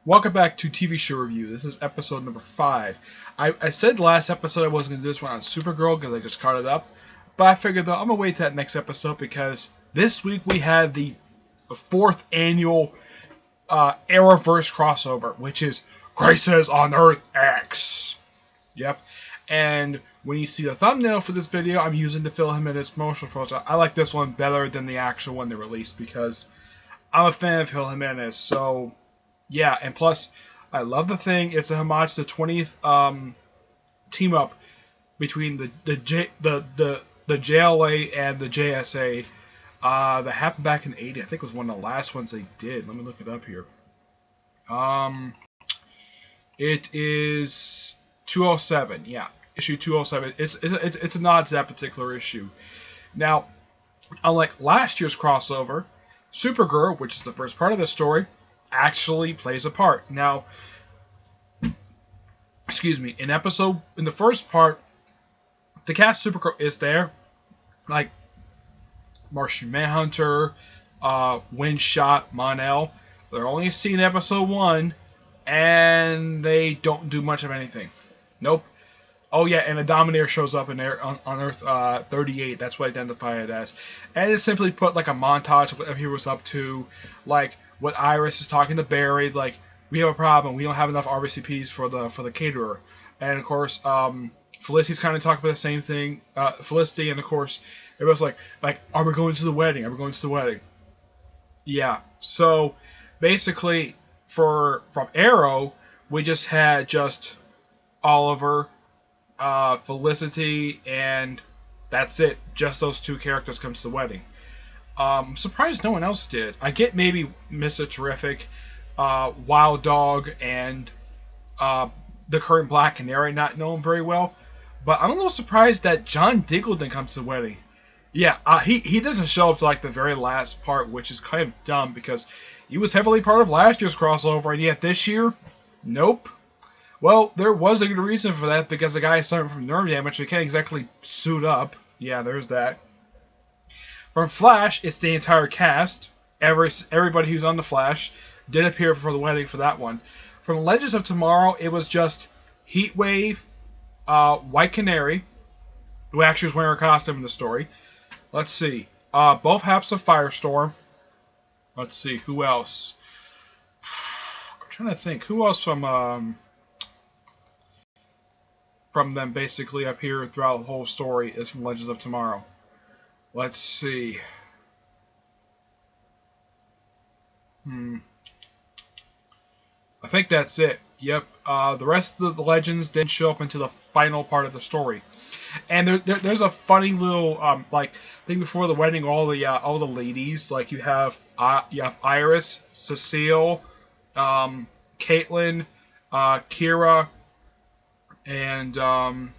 Welcome back to TV Show Review. This is episode number 5. I said last episode I wasn't going to do this one on Supergirl because I just caught it up. But I figured though I'm going to wait to that next episode because this week we had the 4th annual Arrowverse crossover, which is Crisis on Earth X. Yep. And when you see the thumbnail for this video, I'm using the Phil Jimenez promotional photo. I like this one better than the actual one they released because I'm a fan of Phil Jimenez. So, yeah. And plus, I love the thing. It's a homage to the 20th team up between the JLA and the JSA that happened back in the 80s. I think it was one of the last ones they did. Let me look it up here. It is 207. Yeah. Issue 207. It's a nod to that particular issue. Now, unlike last year's crossover, Supergirl, which is the first part of the story, actually plays a part. Now, excuse me, in the first part, the cast Supergirl is there, like Martian Manhunter, Windshot, Mon-El. They're only seen in episode 1, and they don't do much of anything. Nope. Oh yeah, and a Dominator shows up on Earth 38. That's what I identify it as. And it simply put like a montage of what he was up to, like what Iris is talking to Barry, like we have a problem, we don't have enough RBCPs for the caterer, and of course Felicity's kind of talking about the same thing. Felicity, and of course everybody's like are we going to the wedding? Are we going to the wedding? Yeah. So basically, from Arrow, we just had Oliver, Felicity, and that's it. Just those two characters come to the wedding. I'm surprised no one else did. I get maybe Mr. Terrific, Wild Dog, and the current Black Canary not known very well. But I'm a little surprised that John Diggle didn't come to the wedding. Yeah, he doesn't show up to like the very last part, which is kind of dumb because he was heavily part of last year's crossover, and yet this year, nope. Well, there was a good reason for that because the guy suffered from nerve damage, so he can't exactly suit up. Yeah, there's that. From Flash, it's the entire cast. Everybody who's on the Flash did appear for the wedding for that one. From Legends of Tomorrow, it was just Heatwave, White Canary, who actually was wearing a costume in the story. Let's see. Both halves of Firestorm. Let's see. Who else? I'm trying to think. Who else from them basically up here throughout the whole story is from Legends of Tomorrow. Let's see. I think that's it. Yep. The rest of the Legends didn't show up until the final part of the story. And there's a funny little thing before the wedding. All the ladies, like you have Iris, Cecile, Caitlin, Kira, and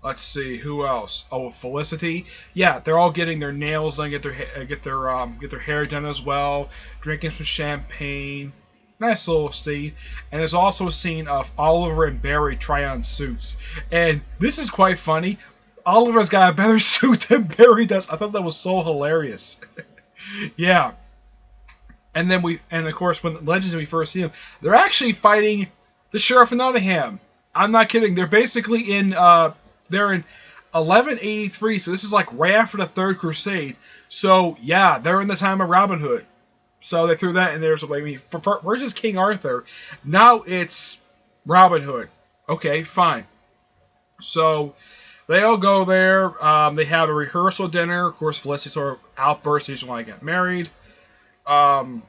let's see who else. Oh, Felicity. Yeah, they're all getting their nails done, get their hair done as well, drinking some champagne. Nice little scene. And there's also a scene of Oliver and Barry try on suits. And this is quite funny. Oliver's got a better suit than Barry does. I thought that was so hilarious. Yeah. And of course, when Legends, we first see them, they're actually fighting the Sheriff of Nottingham. I'm not kidding. They're basically they're in 1183, so this is like right after the Third Crusade. So yeah, they're in the time of Robin Hood. So they threw that in there. So I mean, first is King Arthur, now it's Robin Hood. Okay, fine. So they all go there. They have a rehearsal dinner. Of course, Felicity sort of outbursts. She doesn't want to get married. Of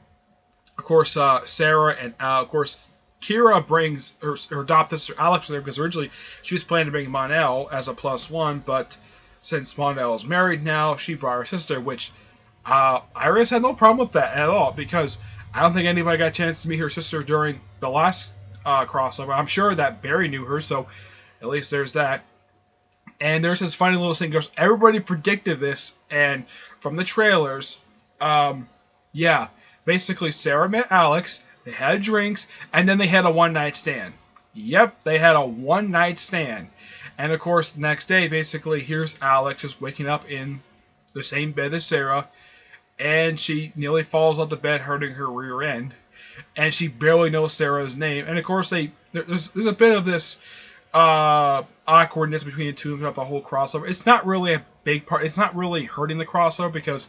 course, Sarah and of course Kira brings her adopted sister Alex with her because originally she was planning to bring Mon-El as a +1, but since Mon-El is married now, she brought her sister, which Iris had no problem with that at all because I don't think anybody got a chance to meet her sister during the last crossover. I'm sure that Barry knew her, so at least there's that. And there's this funny little thing goes. Everybody predicted this, and from the trailers, yeah, basically Sarah met Alex. They had drinks, and then they had a one-night stand. Yep, they had a one-night stand. And, of course, the next day, basically, here's Alex just waking up in the same bed as Sarah, and she nearly falls off the bed, hurting her rear end. and she barely knows Sarah's name. And of course, there's a bit of this awkwardness between the two throughout the whole crossover. It's not really a big part. It's not really hurting the crossover because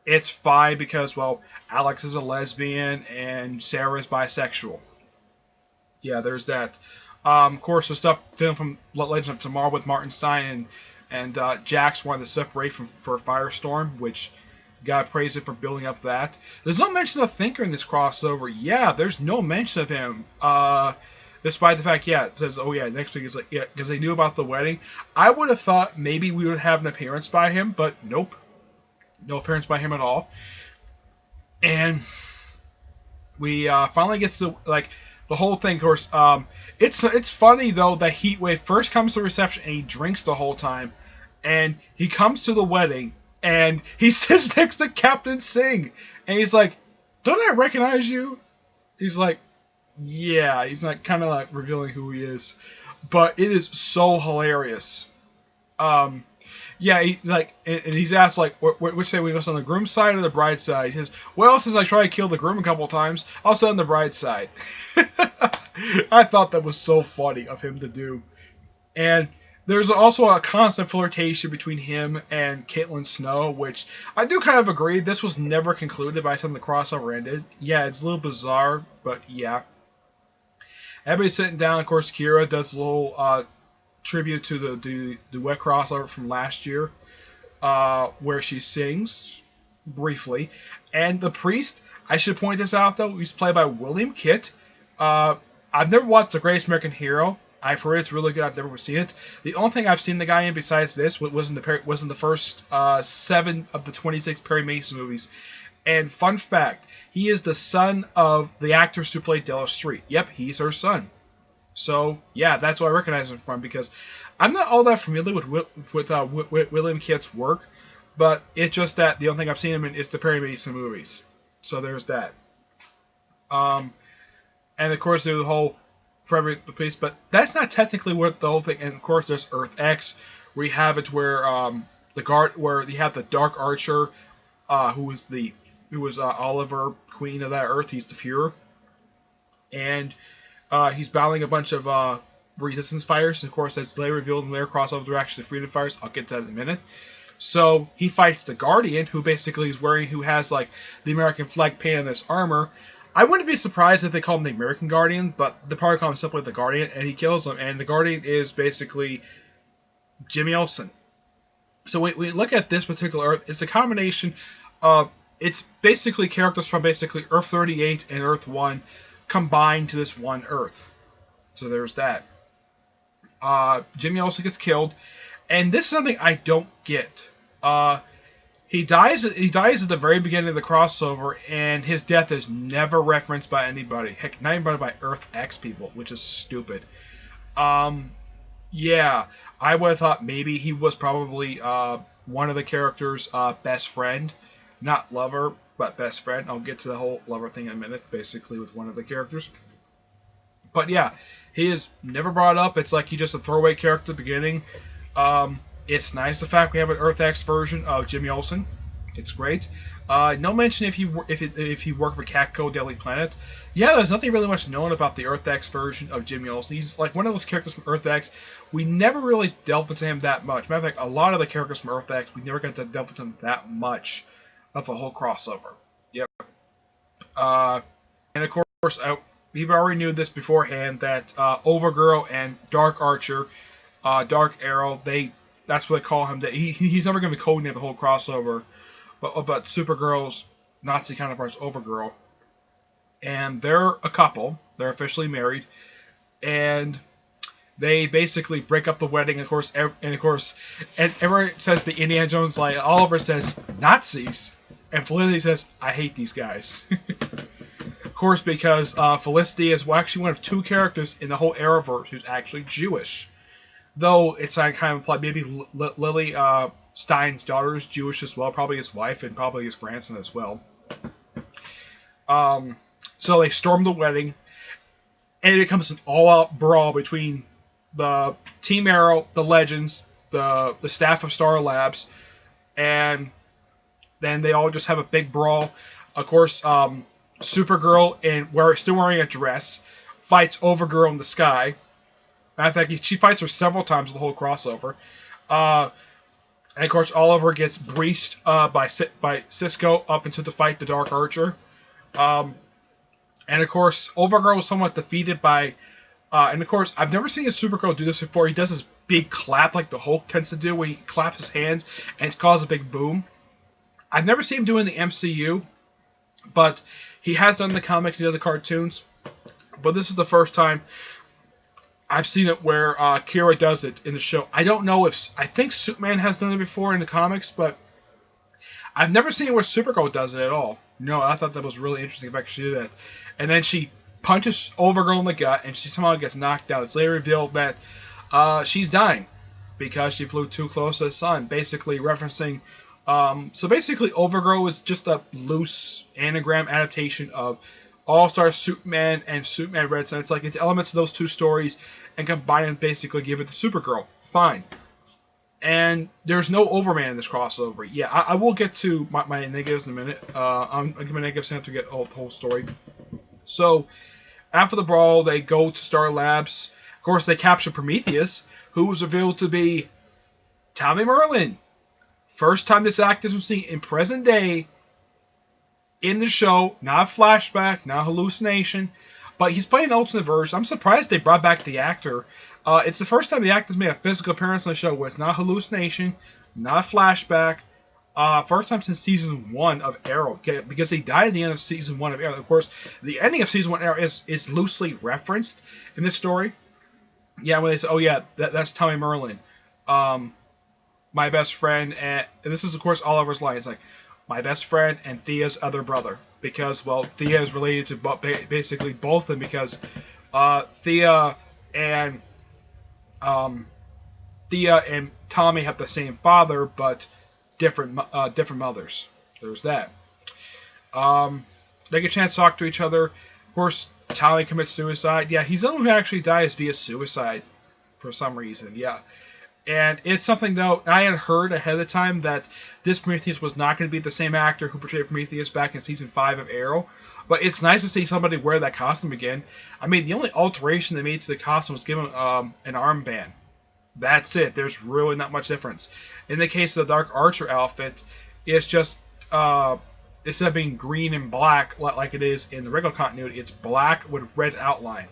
it's fine because, well, Alex is a lesbian and Sarah is bisexual. Yeah, there's that. Of course, the stuff filmed from Legend of Tomorrow with Martin Stein and Jax wanted to separate for Firestorm, which gotta praise it for building up that. There's no mention of Thinker in this crossover. Yeah, there's no mention of him. Despite the fact, yeah, it says, oh yeah, next week is like, yeah, because they knew about the wedding. I would have thought maybe we would have an appearance by him, but nope. No appearance by him at all. And we finally get to, like, the whole thing, of course. It's funny, though, that Heatwave first comes to the reception and he drinks the whole time. And he comes to the wedding and he sits next to Captain Singh. And he's like, don't I recognize you? He's like, yeah. He's like, kind of like revealing who he is. But it is so hilarious. Yeah, he's like, and he's asked, like, which side we must on the groom's side or the bride's side? He says, well, since I tried to kill the groom a couple of times, I'll sit on the bride's side. I thought that was so funny of him to do. And there's also a constant flirtation between him and Caitlin Snow, which I do kind of agree. This was never concluded by the time the crossover ended. Yeah, it's a little bizarre, but yeah. Everybody's sitting down. Of course, Kira does a little tribute to the duet crossover from last year, where she sings briefly. And the priest, I should point this out though, he's played by William Kitt. I've never watched The Greatest American Hero. I've heard it's really good. I've never seen it. The only thing I've seen the guy in besides this was in the first 7 of the 26 Perry Mason movies. And fun fact, he is the son of the actress who played Della Street. Yep, he's her son. So, yeah, that's what I recognize him from, because I'm not all that familiar with William Kitt's work, but it's just that the only thing I've seen him in is the Perry Mason movies. So there's that. And of course there's the whole Forever the Police, but that's not technically what the whole thing. And of course there's Earth X, where you have it where where you have the Dark Archer, who was Oliver, Queen of that Earth. He's the Fuhrer, and he's battling a bunch of resistance fighters. And of course, as later revealed in their crossover, they're actually freedom fighters. I'll get to that in a minute. So he fights the Guardian, who basically has like the American flag painted on his armor. I wouldn't be surprised if they call him the American Guardian, but they probably call him simply the Guardian, and he kills him. And the Guardian is basically Jimmy Olsen. So when we look at this particular Earth, it's a combination of, it's basically characters from basically Earth 38 and Earth 1 combined to this one Earth. So there's that. Jimmy Olsen gets killed, and this is something I don't get. He dies at the very beginning of the crossover, and his death is never referenced by anybody. Heck, not even by Earth X people, which is stupid. Yeah, I would have thought maybe he was probably one of the characters' best friend. Not lover, but best friend. I'll get to the whole lover thing in a minute, basically, with one of the characters. But yeah, he is never brought up. It's like he's just a throwaway character at the beginning. It's nice the fact we have an Earth X version of Jimmy Olsen. It's great. No mention if he worked for Catco Daily Planet. Yeah, there's nothing really much known about the Earth X version of Jimmy Olsen. He's like one of those characters from Earth X. We never really delved into him that much. Matter of fact, a lot of the characters from Earth X, we never got to delve into them that much of the whole crossover. Yep. And of course, we already knew this beforehand that Overgirl and Dark Archer, Dark Arrow, that's what they call him. That he's never going to be codenamed the whole crossover, but Supergirl's Nazi counterpart's Overgirl, and they're a couple. They're officially married, and they basically break up the wedding. Of course, and everyone says the Indiana Jones line. Oliver says Nazis, and Felicity says, "I hate these guys." Of course, because Felicity is actually one of 2 characters in the whole Arrowverse who's actually Jewish. Though it's kind of implied maybe Lily Stein's daughter is Jewish as well, probably his wife and probably his grandson as well. So they storm the wedding, and it becomes an all-out brawl between the Team Arrow, the Legends, the staff of Star Labs, and then they all just have a big brawl. Of course, Supergirl, still wearing a dress, fights Overgirl in the sky. Matter of fact, she fights her several times the whole crossover. And of course, Oliver gets breached by Cisco up into the fight the Dark Archer. And of course, Overgirl was somewhat defeated by. And of course, I've never seen a Supergirl do this before. He does this big clap like the Hulk tends to do when he claps his hands and it causes a big boom. I've never seen him do it in the MCU, but he has done the comics and the other cartoons. But this is the first time I've seen it where Kira does it in the show. I don't know if... I think Superman has done it before in the comics, but I've never seen it where Supergirl does it at all. No, I thought that was really interesting if I could do that. And then she punches Overgirl in the gut, and she somehow gets knocked out. It's later revealed that she's dying because she flew too close to the sun, basically referencing... so basically, Overgirl is just a loose anagram adaptation of All-Star Superman and Superman Red Sun. It's like it's elements of those two stories and combine and basically give it to Supergirl. Fine. And there's no Overman in this crossover. Yeah, I will get to my negatives in a minute. I'll give my negatives after I get the whole story. So, after the brawl, they go to Star Labs. Of course, they capture Prometheus, who was revealed to be Tommy Merlin. First time this actor was seen in present day in the show, not flashback, not hallucination, but he's playing an alternate version. I'm surprised they brought back the actor. It's the first time the actor's made a physical appearance on the show where it's not hallucination, not flashback. First time since season 1 of Arrow, because he died at the end of season 1 of Arrow. Of course, the ending of season 1 of Arrow is loosely referenced in this story. Yeah, when they say, "Oh yeah, that's Tommy Merlin, my best friend," and this is of course Oliver's line. It's like, "My best friend and Thea's other brother," because well, Thea is related to basically both of them because Thea and Tommy have the same father, but different mothers. There's that. They get a chance to talk to each other. Of course, Tommy commits suicide. Yeah, he's the one who actually dies via suicide for some reason. Yeah. And it's something, though, I had heard ahead of time that this Prometheus was not going to be the same actor who portrayed Prometheus back in Season 5 of Arrow. But it's nice to see somebody wear that costume again. I mean, the only alteration they made to the costume was given an armband. That's it. There's really not much difference. In the case of the Dark Archer outfit, it's just, instead of being green and black like it is in the regular continuity, it's black with red outline.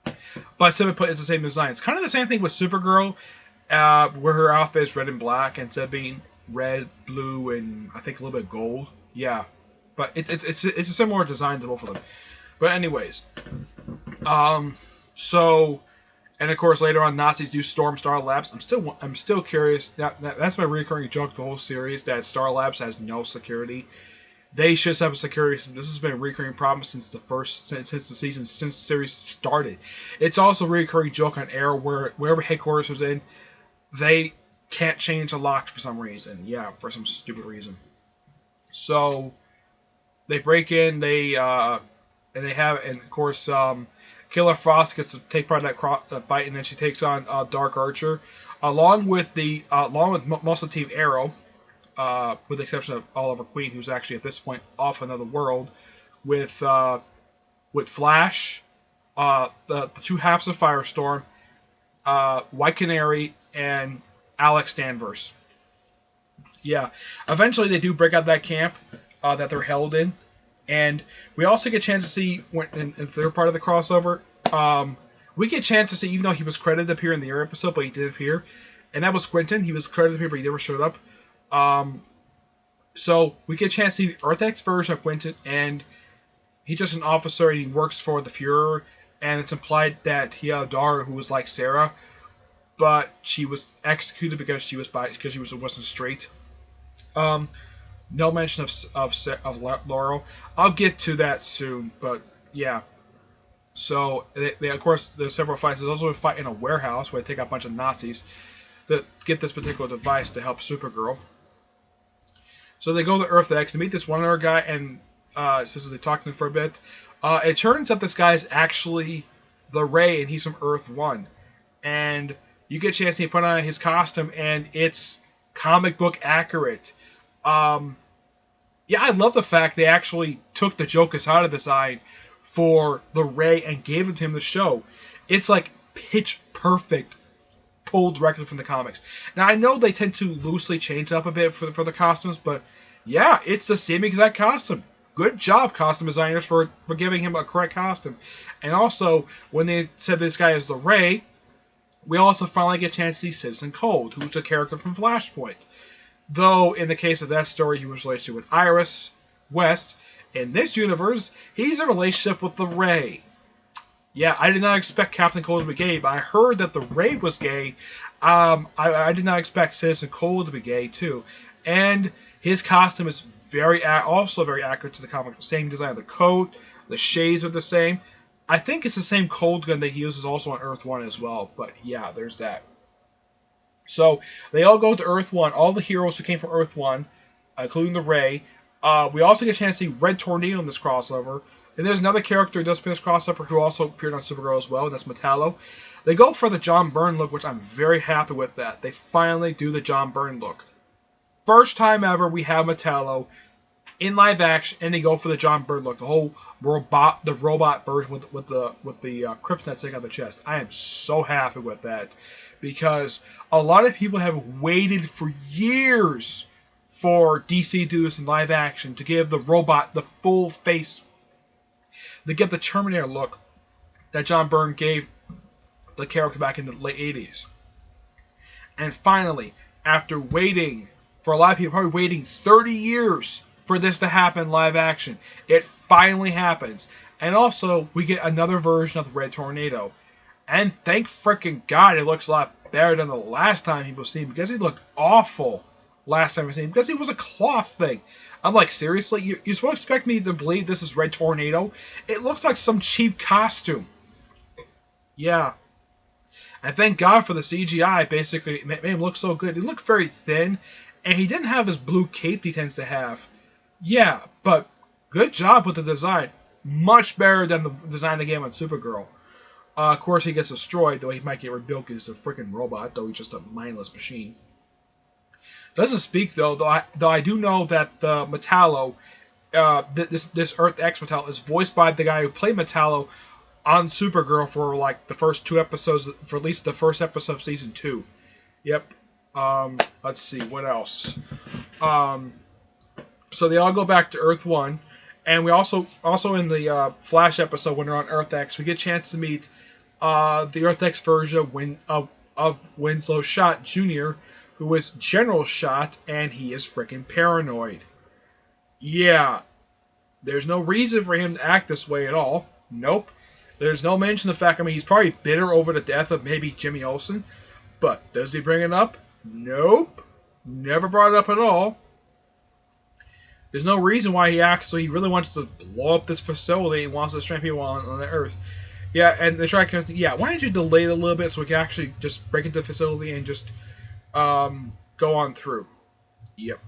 But instead of it's the same design. It's kind of the same thing with Supergirl, where her outfit is red and black instead of being red, blue, and I think a little bit of gold. Yeah, but it's a similar design to both of them. But anyways, so, and of course later on Nazis do storm Star Labs. I'm still curious. That's my recurring joke the whole series, that Star Labs has no security. They should have security. This has been a recurring problem since the series started. It's also a recurring joke on Arrow where wherever headquarters was in, they can't change the locks for some reason. Yeah, for some stupid reason. So they break in. And of course, Killer Frost gets to take part in that fight, and then she takes on Dark Archer, along with most of Team Arrow, with the exception of Oliver Queen, who's actually at this point off another world, with Flash, the two halves of Firestorm, White Canary, and Alex Danvers. Yeah, eventually they do break out that camp that they're held in, and we also get a chance to see in the third part of the crossover. We get a chance to see, even though he was credited to appear in the Arrow episode, but he did appear, and that was Quentin. He was credited to appear, but he never showed up. So we get a chance to see the Earth X version of Quentin, and he's just an officer and he works for the Fuhrer, and it's implied that he had a daughter who was like Sarah, but she was executed because she wasn't straight. No mention of Laurel. I'll get to that soon, but yeah. So they of course there's several fights. There's also a fight in a warehouse where they take out a bunch of Nazis that get this particular device to help Supergirl. So they go to Earth X to meet this one other guy, and so they talk to him for a bit. It turns out this guy is actually the Ray, and he's from Earth 1. And you get a chance to put on his costume, and it's comic book accurate. Yeah, I love the fact they actually took the Joker's Hada design for the Ray and gave it to him to show. It's like pitch perfect, pulled directly from the comics. Now I know they tend to loosely change it up a bit for the costumes, but yeah, it's the same exact costume. Good job, costume designers, for giving him a correct costume. And also, when they said this guy is the Ray, we also finally get a chance to see Citizen Cold, who's a character from Flashpoint. Though, in the case of that story, he was related with Iris West. In this universe, he's in a relationship with the Ray. Yeah, I did not expect Captain Cold to be gay, but I heard that the Ray was gay. I did not expect Citizen Cold to be gay, too. And his costume is also very accurate to the comic. Same design of the coat, the shades are the same. I think it's the same cold gun that he uses also on Earth 1 as well, but yeah, there's that. So they all go to Earth 1, all the heroes who came from Earth 1, including the Ray. We also get a chance to see Red Tornado in this crossover. And there's another character who does play this crossover who also appeared on Supergirl as well, and that's Metallo. They go for the John Byrne look, which I'm very happy with that. They finally do the John Byrne look. First time ever we have Metallo in live action, and they go for the John Byrne look, the whole robot version with the kryptonite stick on the chest. I am so happy with that, because a lot of people have waited for years for DC to do this in live action, to give the robot the full face, to get the Terminator look that John Byrne gave the character back in the late 80s. And finally, after waiting, for a lot of people, probably waiting 30 years for this to happen live action, it finally happens. And also, we get another version of the Red Tornado. And thank frickin' God it looks a lot better than the last time people seen him, because he looked awful last time we seen him, because he was a cloth thing. I'm like, seriously? You're supposed to expect me to believe this is Red Tornado? It looks like some cheap costume. Yeah. And thank God for the CGI, basically, it made him look so good. He looked very thin, and he didn't have his blue cape he tends to have. Yeah, but good job with the design. Much better than the design they gave on Supergirl. Of course, he gets destroyed, though he might get rebuilt because he's a freaking robot, though he's just a mindless machine. Doesn't speak, though I do know that Metallo, this Earth X Metallo, is voiced by the guy who played Metallo on Supergirl for like the first 2 episodes, for at least the first episode of season 2. Yep. Let's see, what else? So they all go back to Earth 1, and we also in the Flash episode when they're on Earth X, we get a chance to meet the Earth X version of Winslow Schott Jr., who is General Schott, and he is freaking paranoid. Yeah, there's no reason for him to act this way at all. Nope. There's no mention of the fact, he's probably bitter over the death of maybe Jimmy Olsen, but does he bring it up? Nope. Never brought it up at all. There's no reason why he acts so he really wants to blow up this facility and wants to strand people on the Earth. Yeah, and they try to, yeah, why don't you delay it a little bit so we can actually just break into the facility and just go on through. Yep.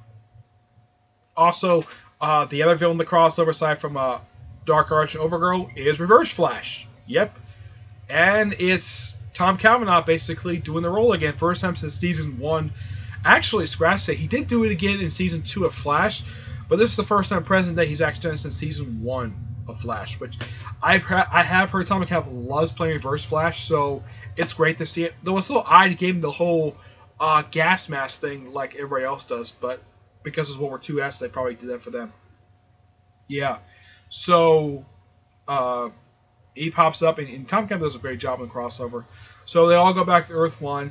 Also, the other villain in the crossover, aside from Dark Arch and Overgirl, is Reverse Flash. Yep. And it's Tom Cavanaugh basically doing the role again. First time since season 1. Actually, scratch that. He did do it again in season 2 of Flash, but this is the first time present that he's actually done it since season 1 of Flash, which I have heard Tom Cavanaugh loves playing Reverse Flash, so it's great to see it. Though it's a little odd, he gave him the whole gas mask thing like everybody else does, but because it's World War II S, they probably did that for them. Yeah. So he pops up, and Tom Cavanaugh does a great job in the crossover. So they all go back to Earth 1,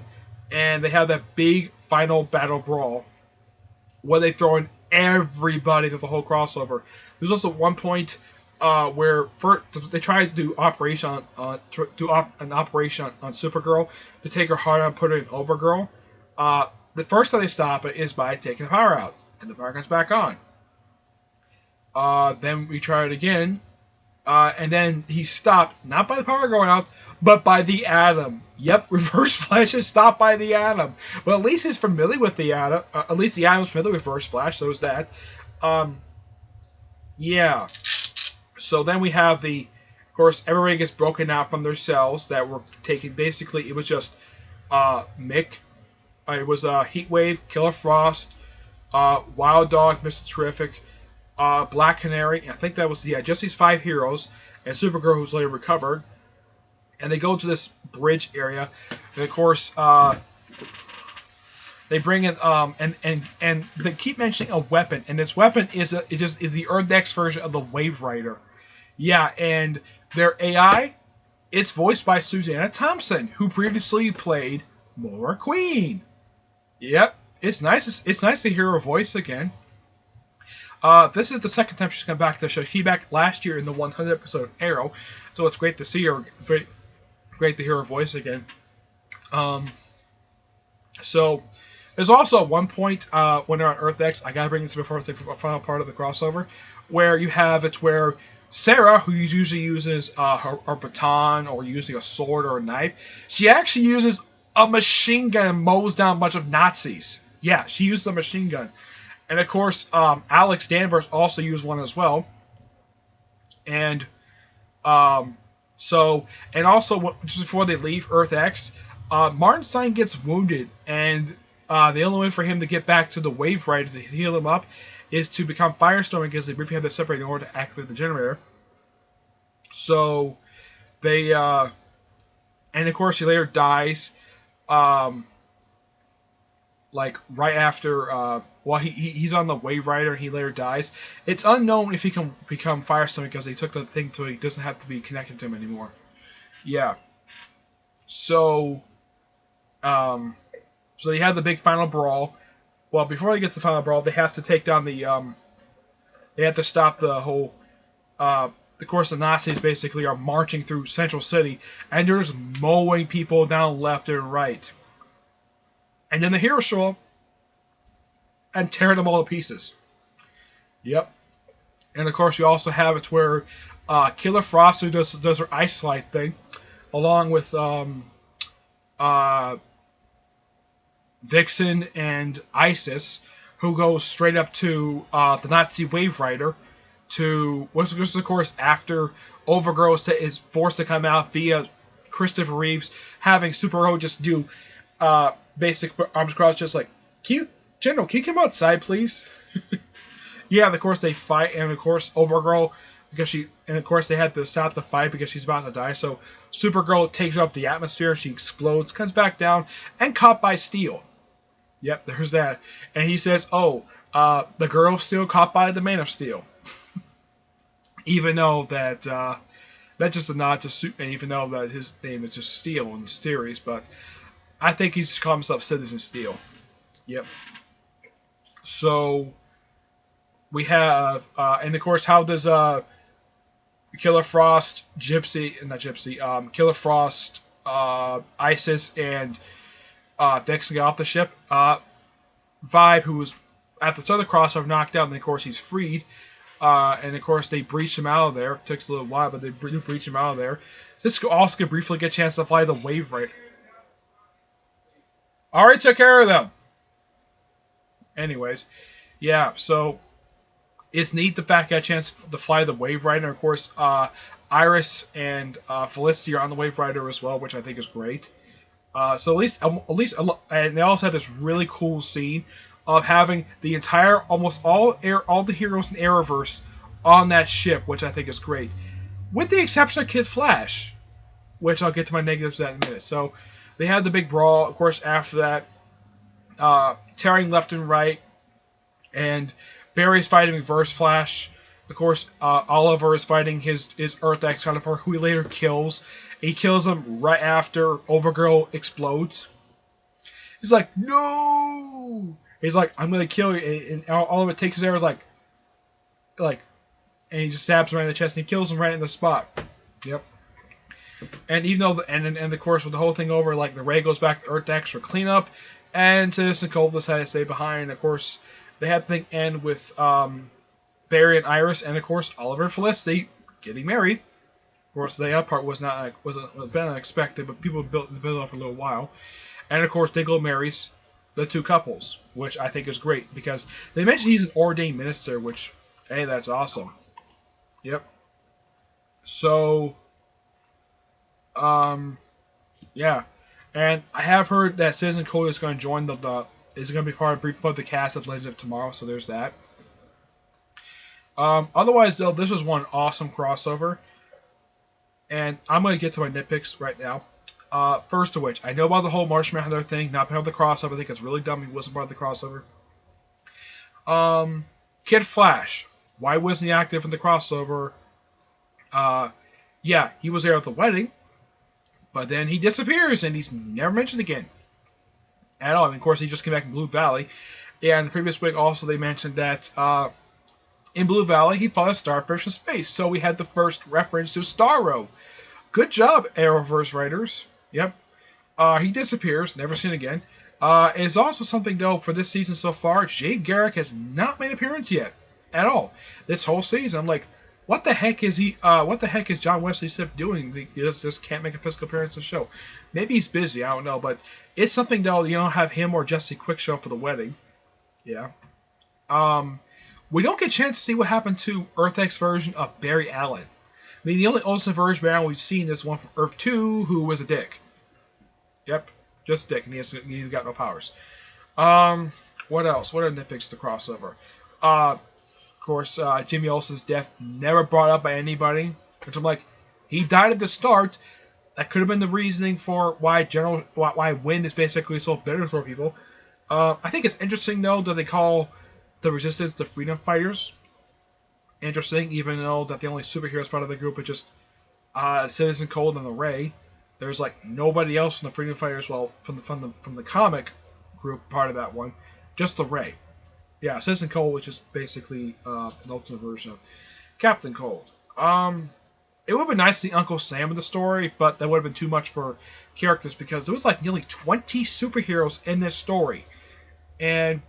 and they have that big final battle brawl where they throw in everybody to the whole crossover. There's also one point where they try to do an operation on Supergirl to take her heart out and put it in Overgirl. The first time they stop it is by taking the power out, and the power comes back on. Then we try it again, and then he's stopped, not by the power going out, but by the Atom. Yep, Reverse Flash is stopped by the Atom. But at least he's familiar with the Atom. At least the Atom's familiar with Reverse Flash, so is that. Yeah. So then we have of course, everybody gets broken out from their cells that were taken. Basically, it was just Mick. It was Heatwave, Killer Frost, Wild Dog, Mr. Terrific, Black Canary, I think that was, yeah, just these 5 heroes, and Supergirl, who's later recovered. And they go to this bridge area, and of course, they bring in and they keep mentioning a weapon, and this weapon is the Earth X version of the Wave Rider. Yeah, and their AI is voiced by Susanna Thompson, who previously played Moira Queen. Yep, it's nice. It's nice to hear her voice again. This is the second time she's come back to the show. She came back last year in the 100th episode of Arrow, so it's great to see her. Great to hear her voice again. So there's also one point when they're on Earth X. I gotta bring this before the final part of the crossover, where you have it's where Sarah, who usually uses her baton or using a sword or a knife, she actually uses a machine gun and mows down a bunch of Nazis. Yeah, she uses a machine gun. And of course, Alex Danvers also used one as well. And also just before they leave Earth X, Martin Stein gets wounded, and the only way for him to get back to the Wave Rider to heal him up is to become Firestorm, because they briefly had to separate in order to activate the generator. So they, and of course he later dies, like right after, he's on the Wave Rider and he later dies. It's unknown if he can become Firestorm because they took the thing so he doesn't have to be connected to him anymore. Yeah. So, so they had the big final brawl. Well, before they get to the final brawl, they have to take down the, they have to stop the whole, of course the Nazis basically are marching through Central City, and they're just mowing people down left and right. And then the heroes show up and tear them all to pieces. Yep. And of course you also have it where Killer Frost, who does her ice slide thing, along with Vixen and Isis, who goes straight up to the Nazi Wave Rider, which is of course after Overgirl is forced to come out via Christopher Reeves, having Supergirl just do basic arms cross, just like, General, can you come outside, please? Yeah, and of course they fight, and of course Overgirl, of course they had to stop the fight because she's about to die, so Supergirl takes up the atmosphere, she explodes, comes back down, and caught by Steel. Yep, there's that. And he says, the girl of Steel caught by the Man of Steel. Even though that, that's just a nod to Superman, even though that his name is just Steel in the series, but I think he just calls himself Citizen Steel. Yep. So we have, and of course, how does Killer Frost, Killer Frost, Isis, and Vixen get off the ship? Vibe, who was at the start of the crossover, knocked out, and of course he's freed. And of course they breach him out of there. It takes a little while, but they breach him out of there. Cisco also could briefly get a chance to fly the Wave Rider. Already took care of them. Anyways, yeah, so it's neat the fact I got a chance to fly the Wave Rider. Of course, Iris and Felicity are on the Wave Rider as well, which I think is great. So at least, and they also had this really cool scene of having the entire, almost all the heroes in Arrowverse on that ship, which I think is great, with the exception of Kid Flash, which I'll get to my negatives in a minute. So they had the big brawl, of course. After that, tearing left and right, and Barry's fighting Reverse Flash. Of course, Oliver is fighting his Earth X counterpart, who he later kills. He kills him right after Overgirl explodes. He's like, no! He's like, I'm gonna kill you, and all of it takes is there is like, and he just stabs him right in the chest, and he kills him right in the spot. Yep. And even though, and of course, with the whole thing over, like, the Ray goes back to Earth X for cleanup, and Citizen Cold decided to stay behind. Of course, they had the thing end with Barry and Iris, and of course, Oliver and Felicity getting married. Of course, the part wasn't unexpected, but people built the build up for a little while. And of course, Diggle marries the two couples, which I think is great, because they mentioned he's an ordained minister, which, hey, that's awesome. Yep. So, yeah. And I have heard that Citizen Code is going to join is going to be part of the cast of Legends of Tomorrow, so there's that. Otherwise, though, this was one awesome crossover, and I'm going to get to my nitpicks right now. First of which, I know about the whole Martian Manhunter thing, not part of the crossover. I think it's really dumb he wasn't part of the crossover. Kid Flash, why wasn't he active in the crossover? Yeah, he was there at the wedding, but then he disappears and he's never mentioned again at all. And of course, he just came back in Blue Valley. And the previous week, also, they mentioned that in Blue Valley, he fought a starfish in space. So we had the first reference to Starro. Good job, Arrowverse writers. Yep. He disappears, never seen again. It's also something, though, for this season so far, Jay Garrick has not made an appearance yet. At all. This whole season, I'm like, what the heck is he? What the heck is John Wesley Shipp doing? He just can't make a physical appearance on the show. Maybe he's busy. I don't know, but it's something though. You don't have him or Jesse Quick show up for the wedding. Yeah. We don't get a chance to see what happened to Earth X version of Barry Allen. I mean, the only Ultimate version Barry Allen we've seen is one from Earth 2, who was a dick. Yep, just a dick, and he's got no powers. What else? What are nitpicks to crossover? Of course, Jimmy Olsen's death never brought up by anybody. Which I'm like, he died at the start. That could have been the reasoning for why Wynn is basically so bitter for people. I think it's interesting though that they call the Resistance the Freedom Fighters. Interesting, even though that the only superheroes part of the group is just Citizen Cold and the Ray. There's like nobody else in the Freedom Fighters. Well, from the comic group part of that one, just the Ray. Yeah, Citizen Cold, which is basically an alternate version of Captain Cold. It would have been nice to see Uncle Sam in the story, but that would have been too much for characters because there was like nearly 20 superheroes in this story. And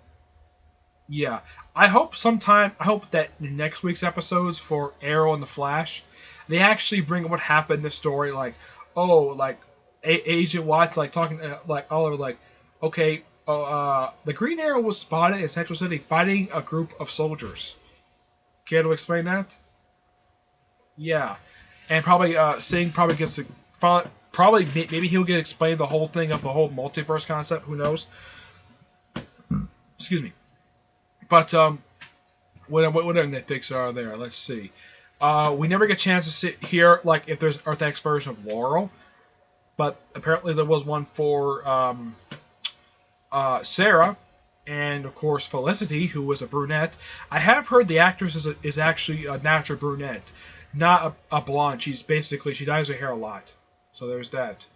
yeah, I hope that in next week's episodes for Arrow and the Flash, they actually bring what happened in the story. Like, Agent Watts like talking like Oliver like, okay. The Green Arrow was spotted in Central City fighting a group of soldiers. Care to explain that? Yeah, and probably Singh probably gets to probably maybe he'll get explained the whole thing of the whole multiverse concept. Who knows? Excuse me. But what other nitpicks are there? Let's see. We never get a chance to hear like if there's Earth X version of Laurel, but apparently there was one for Sarah, and of course Felicity, who was a brunette. I have heard the actress is actually a natural brunette, not a blonde. She dyes her hair a lot. So there's that.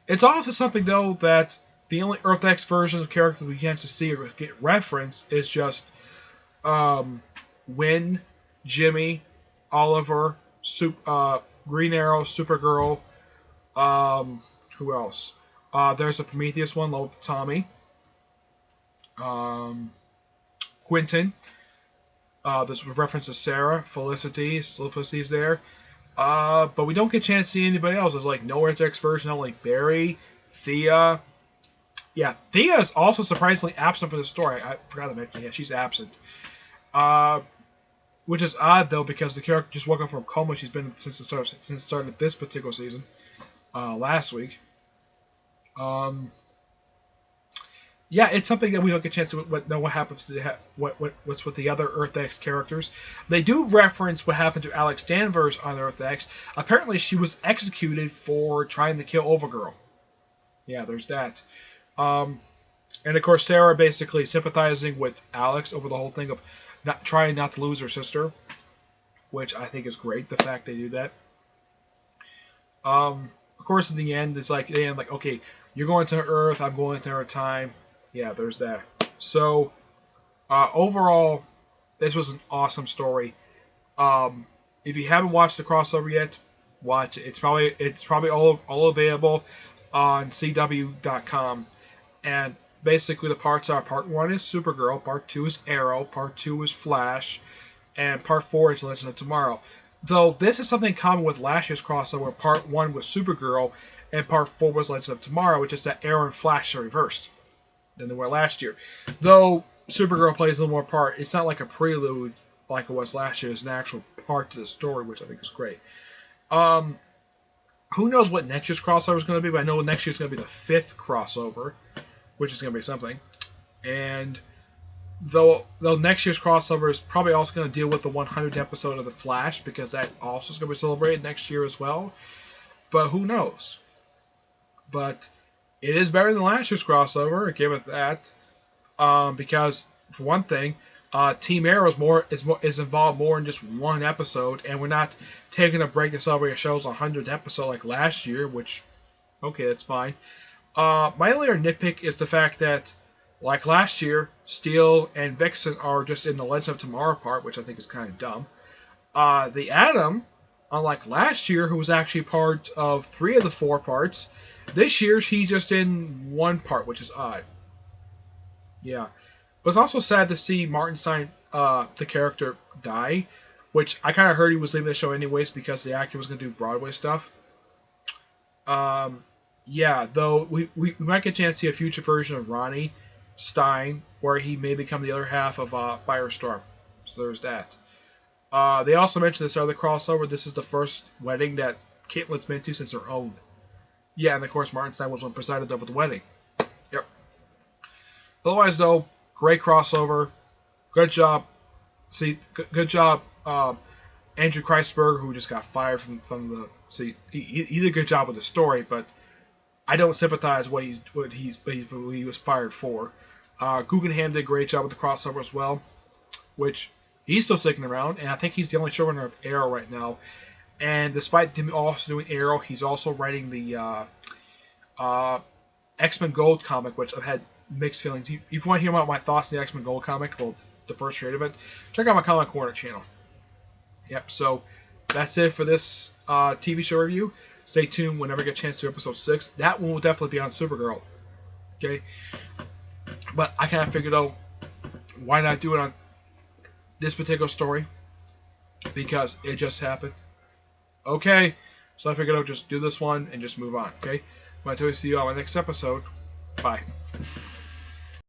It's also something though that the only Earth X version of characters we get to see or get referenced is just Wynn, Jimmy, Oliver, Green Arrow, Supergirl. Who else? There's a Prometheus one, with Tommy. Quentin. There's reference to Sarah, Felicity's there. But we don't get a chance to see anybody else. There's like no Earth X version, not like Barry, Thea. Yeah, Thea is also surprisingly absent from the story. I forgot to mention, yeah, she's absent. Which is odd though, because the character just woke up from a coma. She's been since the start of this particular season, last week. Yeah, it's something that we don't get a chance to know what happens to what's with the other Earth X characters. They do reference what happened to Alex Danvers on Earth X. Apparently, she was executed for trying to kill Overgirl. Yeah, there's that. And of course, Sarah basically sympathizing with Alex over the whole thing of trying not to lose her sister, which I think is great. The fact they do that. Of course, in the end, it's like they end like, okay, you're going to Earth, I'm going to her time. Yeah, there's that. So, overall, this was an awesome story. If you haven't watched the crossover yet, watch it. It's probably all available on CW.com. And basically, the parts are: part 1 is Supergirl, part 2 is Arrow, part 2 is Flash, and part 4 is Legends of Tomorrow. Though this is something common with last year's crossover, where part 1 was Supergirl and part 4 was Legends of Tomorrow, which is that Arrow and Flash are reversed than they were last year. Though Supergirl plays a little more part, it's not like a prelude like it was last year. It's an actual part to the story, which I think is great. Who knows what next year's crossover is going to be, but I know next year's going to be the 5th crossover, which is going to be something. And Though next year's crossover is probably also going to deal with the 100th episode of The Flash, because that also is going to be celebrated next year as well. But who knows? But it is better than last year's crossover, give it that. Because for one thing, Team Arrow is involved more in just one episode, and we're not taking a break to celebrate a show's 100th episode like last year, which, okay, that's fine. My only nitpick is the fact that, like last year, Steel and Vixen are just in the Legend of Tomorrow part, which I think is kind of dumb. The Atom, unlike last year, who was actually part of 3 of the 4 parts, this year he's just in 1 part, which is odd. Yeah. But it's also sad to see Martin Stein, the character, die, which I kind of heard he was leaving the show anyways because the actor was going to do Broadway stuff. Yeah, though we might get a chance to see a future version of Ronnie Stein, where he may become the other half of Firestorm. So there's that. They also mentioned this other crossover. This is the first wedding that Caitlyn's been to since her own. Yeah, and of course Martin Stein was one presided over the wedding. Yep. Otherwise, though, great crossover. Good job. Good job, Andrew Kreisberg, who just got fired from the. He did a good job with the story, but I don't sympathize what he was fired for. Guggenheim did a great job with the crossover as well, which he's still sticking around, and I think he's the only showrunner of Arrow right now. And despite him also doing Arrow, he's also writing the X-Men Gold comic, which I've had mixed feelings. If you want to hear about my thoughts on the X-Men Gold comic, well, the first trade of it, check out my Comic Corner channel. Yep, so that's it for this TV show review. Stay tuned whenever I get a chance to episode 6. That one will definitely be on Supergirl. Okay? But I kind of figured out why not do it on this particular story, because it just happened. Okay, so I figured I'll just do this one and just move on. Okay? I'm going to see you on my next episode. Bye.